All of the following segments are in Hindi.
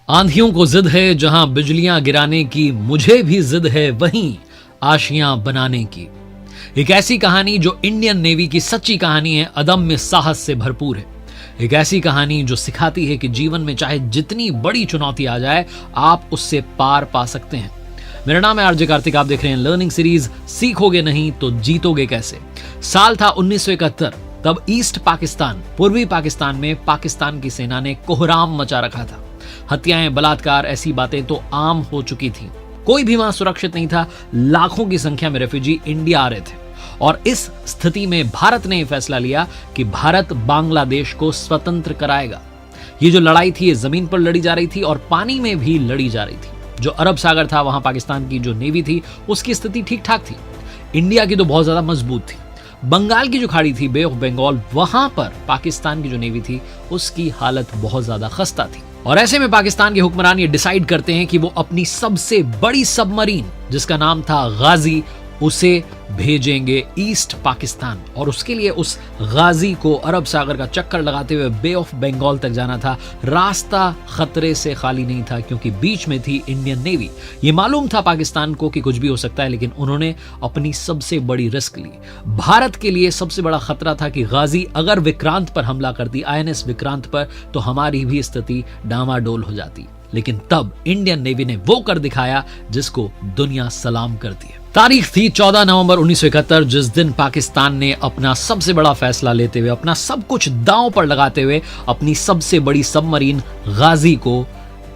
आंधियों को जिद है जहां बिजलियां गिराने की, मुझे भी जिद है वहीं आशियां बनाने की। एक ऐसी कहानी जो इंडियन नेवी की सच्ची कहानी है, अदम्य साहस से भरपूर है। एक ऐसी कहानी जो सिखाती है कि जीवन में चाहे जितनी बड़ी चुनौती आ जाए, आप उससे पार पा सकते हैं। मेरा नाम है आरजे कार्तिक, आप देख रहे हैं लर्निंग सीरीज सीखोगे नहीं तो जीतोगे कैसे। साल था 1971। तब ईस्ट पाकिस्तान, पूर्वी पाकिस्तान में पाकिस्तान की सेना ने कोहराम मचा रखा था। हत्याएं, बलात्कार, ऐसी बातें तो आम हो चुकी थी। कोई भी वहां सुरक्षित नहीं था। लाखों की संख्या में रेफ्यूजी इंडिया आ रहे थे और इस स्थिति में भारत ने यह फैसला लिया कि भारत बांग्लादेश को स्वतंत्र कराएगा। ये जो लड़ाई थी ये जमीन पर लड़ी जा रही थी और पानी में भी लड़ी जा रही थी। जो अरब सागर था, वहां पाकिस्तान की जो नेवी थी उसकी स्थिति ठीक ठाक थी। इंडिया की तो बहुत ज्यादा मजबूत थी। बंगाल की जो खाड़ी थी, बे ऑफ बंगाल, वहां पर पाकिस्तान की जो नेवी थी उसकी हालत बहुत ज्यादा खस्ता थी। और ऐसे में पाकिस्तान के हुक्मरान ये डिसाइड करते हैं कि वो अपनी सबसे बड़ी सबमरीन, जिसका नाम था गाजी, उसे भेजेंगे ईस्ट पाकिस्तान। और उसके लिए उस गाजी को अरब सागर का चक्कर लगाते हुए बे ऑफ बंगाल तक जाना था। रास्ता खतरे से खाली नहीं था क्योंकि बीच में थी इंडियन नेवी। ये मालूम था पाकिस्तान को कि कुछ भी हो सकता है, लेकिन उन्होंने अपनी सबसे बड़ी रिस्क ली। भारत के लिए सबसे बड़ा खतरा था कि गाजी अगर विक्रांत पर हमला करती, INS विक्रांत पर, तो हमारी भी स्थिति डामाडोल हो जाती। लेकिन तब इंडियन नेवी ने वो कर दिखाया जिसको दुनिया सलाम करती है। तारीख थी 14 नवंबर 1971, जिस दिन पाकिस्तान ने अपना सबसे बड़ा फैसला लेते हुए, अपना सब कुछ दांव पर लगाते हुए, अपनी सबसे बड़ी सबमरीन गाजी को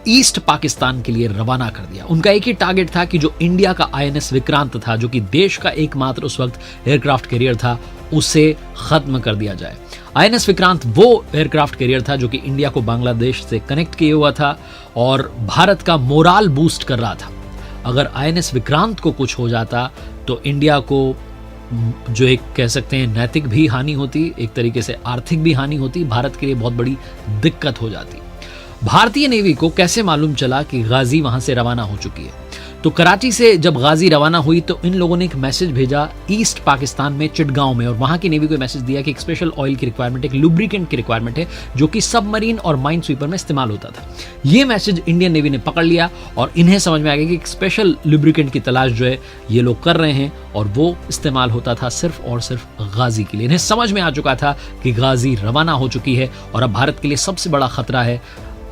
ईस्ट पाकिस्तान के लिए रवाना कर दिया। उनका एक ही टारगेट था कि जो इंडिया का INS विक्रांत था, जो कि देश का एकमात्र उस वक्त एयरक्राफ्ट कैरियर था, उसे खत्म कर दिया जाए। INS विक्रांत वो एयरक्राफ्ट कैरियर था जो कि इंडिया को बांग्लादेश से कनेक्ट किए हुआ था और भारत का मोराल बूस्ट कर रहा था। अगर INS विक्रांत को कुछ हो जाता तो इंडिया को जो एक कह सकते हैं नैतिक भी हानि होती, एक तरीके से आर्थिक भी हानि होती, भारत के लिए बहुत बड़ी दिक्कत हो जाती। भारतीय नेवी को कैसे मालूम चला कि गाजी वहां से रवाना हो चुकी है? तो कराची से जब गाजी रवाना हुई तो इन लोगों ने एक मैसेज भेजा ईस्ट पाकिस्तान में चिटगांव में, और वहां की नेवी को मैसेज दिया कि एक स्पेशल ऑयल की रिक्वायरमेंट, एक लुब्रिकेंट की रिक्वायरमेंट है जो कि सबमरीन और माइन स्वीपर में इस्तेमाल होता था। ये मैसेज इंडियन नेवी ने पकड़ लिया और इन्हें समझ में आ गया कि एक स्पेशल लुब्रिकेंट की तलाश जो है ये लोग कर रहे हैं और वो इस्तेमाल होता था सिर्फ और सिर्फ गाजी के लिए। इन्हें समझ में आ चुका था कि गाजी रवाना हो चुकी है और अब भारत के लिए सबसे बड़ा खतरा है,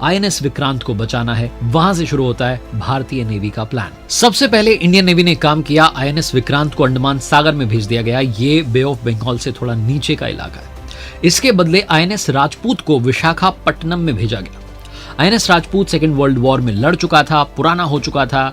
INS विक्रांत को बचाना है। वहां से शुरू होता है भारतीय नेवी का प्लान। सबसे पहले इंडियन नेवी ने काम किया, INS विक्रांत को अंडमान सागर में भेज दिया गया। ये बे ऑफ बंगाल से थोड़ा नीचे का इलाका है। इसके बदले INS राजपूत को विशाखापट्टनम में भेजा गया। INS Rajput second world war में लड़ चुका था, पुराना हो चुका था,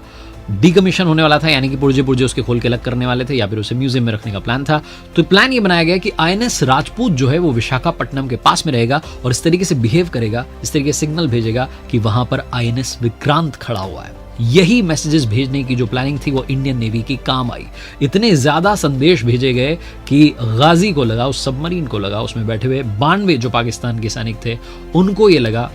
डिकमीशन होने वाला था, यानी कि पुर्जे उसके खोल के अलग करने वाले थे या फिर उसे म्यूजियम में रखने का प्लान था। तो प्लान ये बनाया गया कि INS राजपूत जो है वो विशाखापट्टनम के पास में रहेगा और इस तरीके से बिहेव करेगा, इस तरीके से सिग्नल भेजेगा कि वहां पर INS विक्रांत खड़ा हुआ है। यही मैसेजेस भेजने की जो प्लानिंग थी वो इंडियन नेवी की काम आई। इतने ज्यादा संदेश भेजे गए कि गाजी को लगा, उस सबमरीन को लगा, उसमें बैठे हुए 92 जो पाकिस्तान के सैनिक थे उनको ये लगा,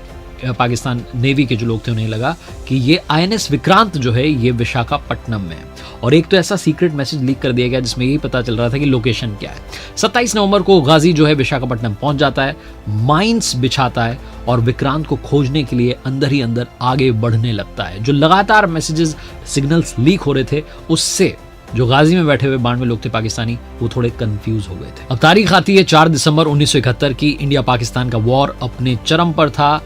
पाकिस्तान नेवी के जो लोग थे उन्हें लगा कि ये INS विक्रांत जो है ये विशाखापट्टनम में है। और एक तो ऐसा सीक्रेट मैसेज लीक कर दिया गया जिसमें यही पता चल रहा था कि लोकेशन क्या है। 27 नवंबर को गाजी जो है विशाखापट्टनम पहुंच जाता है, माइंस बिछाता है और विक्रांत को खोजने के लिए अंदर ही अंदर आगे बढ़ने लगता है। जो लगातार मैसेजेस, सिग्नल्स लीक हो रहे थे उससे जो गाजी में बैठे हुए 92 लोग थे पाकिस्तानी, वो थोड़े कंफ्यूज हो गए थे। अब तारीख आती है 4 दिसंबर 1971 की। इंडिया पाकिस्तान का वॉर अपने चरम पर था।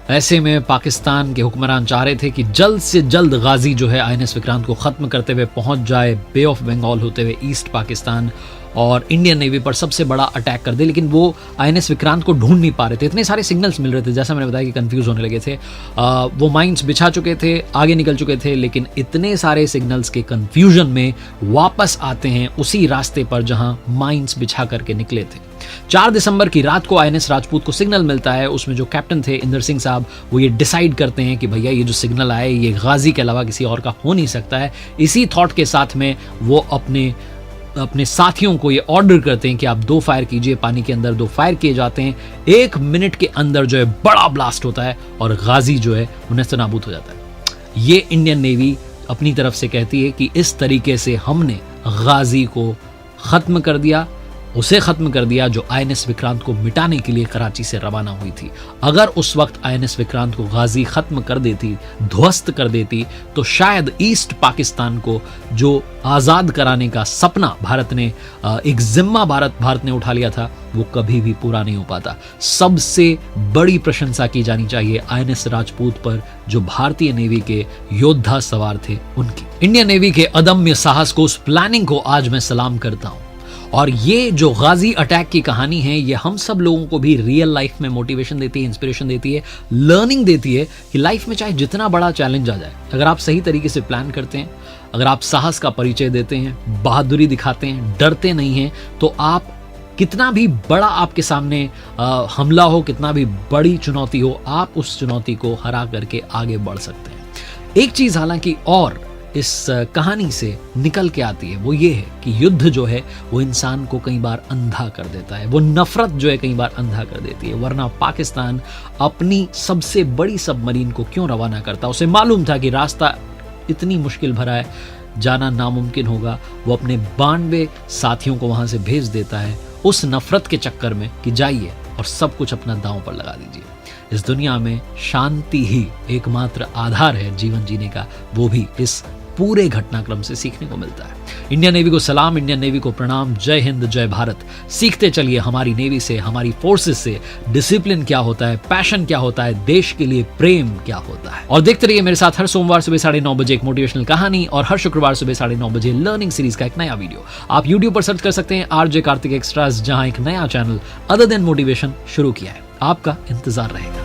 ऐसे में पाकिस्तान के हुक्मरान चाह रहे थे कि जल्द से जल्द गाजी जो है INS विक्रांत को खत्म करते हुए पहुंच जाए बे ऑफ बंगाल होते हुए ईस्ट पाकिस्तान और इंडियन नेवी पर सबसे बड़ा अटैक कर दे। लेकिन वो INS विक्रांत को ढूंढ नहीं पा रहे थे, इतने सारे सिग्नल्स मिल रहे थे, जैसा मैंने बताया कि कंफ्यूज होने लगे थे। वो माइंस बिछा चुके थे, आगे निकल चुके थे, लेकिन इतने सारे सिग्नल्स के कंफ्यूजन में वापस आते हैं उसी रास्ते पर जहां माइंस बिछा करके निकले थे। 4 दिसंबर की रात को INS राजपूत को सिग्नल मिलता है। उसमें जो कैप्टन थे इंदर सिंह साहब, वो ये डिसाइड करते हैं कि भैया ये जो सिग्नल आए ये गाजी के अलावा किसी और का हो नहीं सकता है। इसी थॉट के साथ में वो अपने साथियों को ये ऑर्डर करते हैं कि आप 2 फायर कीजिए। पानी के अंदर 2 फायर किए जाते हैं। 1 मिनट के अंदर जो है बड़ा ब्लास्ट होता है और गाजी जो है वो नेस्तनाबूद हो जाता है। ये इंडियन नेवी अपनी तरफ से कहती है कि इस तरीके से हमने गाजी को खत्म कर दिया। उसे खत्म कर दिया जो आईएनएस विक्रांत को मिटाने के लिए कराची से रवाना हुई थी। अगर उस वक्त आईएनएस विक्रांत को गाजी खत्म कर देती, ध्वस्त कर देती, तो शायद ईस्ट पाकिस्तान को जो आजाद कराने का सपना भारत ने, एक जिम्मा भारत ने उठा लिया था, वो कभी भी पूरा नहीं हो पाता। सबसे बड़ी प्रशंसा की जानी चाहिए आईएनएस राजपूत पर, जो भारतीय नेवी के योद्धा सवार थे उनकी। इंडियन नेवी के अदम्य साहस को, उस प्लानिंग को आज मैं सलाम करता हूं। और ये जो गाजी अटैक की कहानी है, ये हम सब लोगों को भी रियल लाइफ में मोटिवेशन देती है, इंस्पिरेशन देती है, लर्निंग देती है कि लाइफ में चाहे जितना बड़ा चैलेंज आ जाए, अगर आप सही तरीके से प्लान करते हैं, अगर आप साहस का परिचय देते हैं, बहादुरी दिखाते हैं, डरते नहीं हैं, तो आप कितना भी बड़ा आपके सामने हमला हो, कितना भी बड़ी चुनौती हो, आप उस चुनौती को हरा करके आगे बढ़ सकते हैं। एक चीज हालांकि और इस कहानी से निकल के आती है, वो ये है कि युद्ध जो है वो इंसान को कई बार अंधा कर देता है, वो नफरत जो है कई बार अंधा कर देती है। वरना पाकिस्तान अपनी सबसे बड़ी सबमरीन को क्यों रवाना करता? उसे मालूम था कि रास्ता इतनी मुश्किल भरा है, जाना नामुमकिन होगा। वो अपने 92 साथियों को वहां से भेज देता है उस नफरत के चक्कर में कि जाइए और सब कुछ अपना दांव पर लगा दीजिए। इस दुनिया में शांति ही एकमात्र आधार है जीवन जीने का, वो भी इस पूरे घटनाक्रम से सीखने को मिलता है। इंडियन नेवी को सलाम, इंडियन नेवी को प्रणाम। जय हिंद, जय भारत। सीखते चलिए हमारी नेवी से, हमारी फोर्सेस से, डिसिप्लिन क्या होता है, पैशन क्या होता है, देश के लिए प्रेम क्या होता है। और देखते रहिए मेरे साथ हर सोमवार सुबह 9:30 बजे एक मोटिवेशनल कहानी और हर शुक्रवार सुबह 9:30 बजे लर्निंग सीरीज का एक नया वीडियो। आप यूट्यूब पर सर्च कर सकते हैं RJ कार्तिक एक्स्ट्रास, जहां एक नया चैनल अदर देन मोटिवेशन शुरू किया है। आपका इंतजार रहेगा।